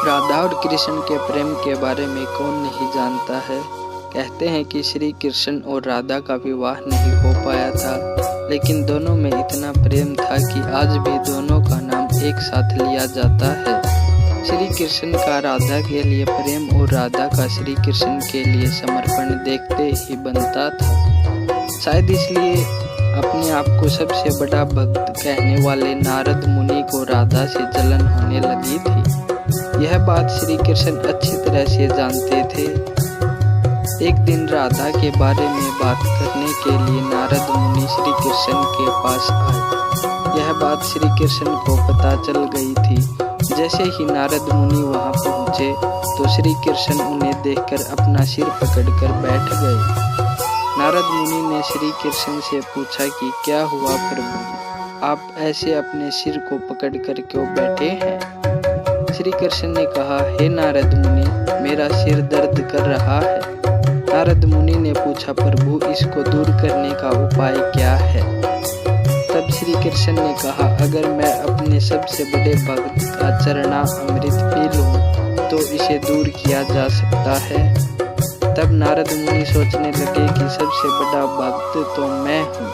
राधा और कृष्ण के प्रेम के बारे में कौन नहीं जानता है। कहते हैं कि श्री कृष्ण और राधा का विवाह नहीं हो पाया था, लेकिन दोनों में इतना प्रेम था कि आज भी दोनों का नाम एक साथ लिया जाता है। श्री कृष्ण का राधा के लिए प्रेम और राधा का श्री कृष्ण के लिए समर्पण देखते ही बनता था। शायद इसलिए अपने आप को सबसे बड़ा भक्त कहने वाले नारद मुनि को राधा से जलन होने लगी थी। यह बात श्री कृष्ण अच्छी तरह से जानते थे। एक दिन राधा के बारे में बात करने के लिए नारद मुनि श्री कृष्ण के पास आए। यह बात श्री कृष्ण को पता चल गई थी। जैसे ही नारद मुनि वहां पहुंचे तो श्री कृष्ण उन्हें देखकर अपना सिर पकड़कर बैठ गए। नारद मुनि ने श्री कृष्ण से पूछा कि क्या हुआ प्रभु, आप ऐसे अपने सिर को पकड़कर क्यों बैठे हैं? श्री कृष्ण ने कहा, हे नारद मुनि, मेरा सिर दर्द कर रहा है। नारद मुनि ने पूछा, प्रभु इसको दूर करने का उपाय क्या है? तब श्री कृष्ण ने कहा, अगर मैं अपने सबसे बड़े भक्त का चरणा अमृत पी लूं तो इसे दूर किया जा सकता है। तब नारद मुनि सोचने लगे कि सबसे बड़ा भक्त तो मैं हूँ,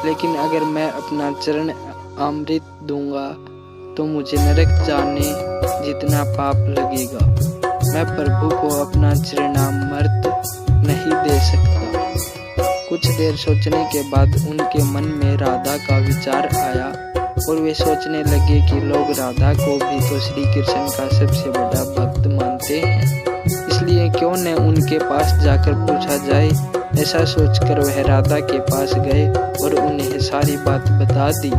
लेकिन अगर मैं अपना चरण अमृत दूंगा तो मुझे नरक जाने जितना पाप लगेगा। मैं प्रभु को अपना चरणामृत नहीं दे सकता। कुछ देर सोचने के बाद उनके मन में राधा का विचार आया और वे सोचने लगे कि लोग राधा को भी तो श्री कृष्ण का सबसे बड़ा भक्त मानते हैं, इसलिए क्यों न उनके पास जाकर पूछा जाए। ऐसा सोचकर वह राधा के पास गए और उन्हें सारी बात बता दी।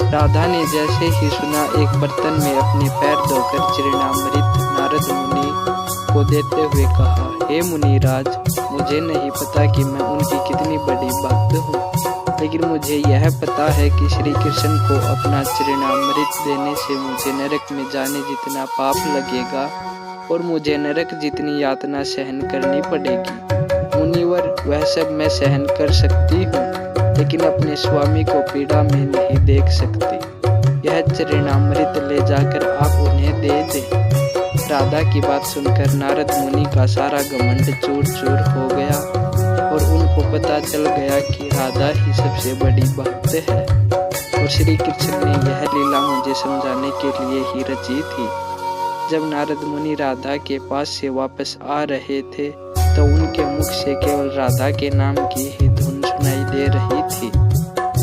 राधा ने जैसे ही सुना, एक बर्तन में अपने पैर धोकर चरणामृत नारद मुनि को देते हुए कहा, हे मुनिराज, मुझे नहीं पता कि मैं उनकी कितनी बड़ी भक्त हूँ, लेकिन मुझे यह पता है कि श्री कृष्ण को अपना चरणामृत देने से मुझे नरक में जाने जितना पाप लगेगा और मुझे नरक जितनी यातना सहन करनी पड़ेगी। मुनिवर, वह सब मैं सहन कर सकती हूँ, लेकिन अपने स्वामी को पीड़ा में नहीं देख सकती। यह चरणामृत ले जाकर आप उन्हें दे दें। राधा की बात सुनकर नारद मुनि का सारा घमंड चूर चूर हो गया और उनको पता चल गया कि राधा ही सबसे बड़ी भक्त है और श्री कृष्ण ने यह लीला मुझे समझाने के लिए ही रची थी। जब नारद मुनि राधा के पास से वापस आ रहे थे तो उनके मुख से केवल राधा के नाम की ही धुन सुनाई दे रही थी।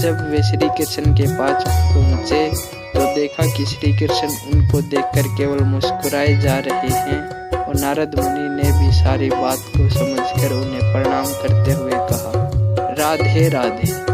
जब वे श्री कृष्ण के पास पहुंचे तो देखा कि श्री कृष्ण उनको देखकर केवल मुस्कुराए जा रहे हैं और नारद मुनि ने भी सारी बात को समझकर उन्हें प्रणाम करते हुए कहा, राधे राधे।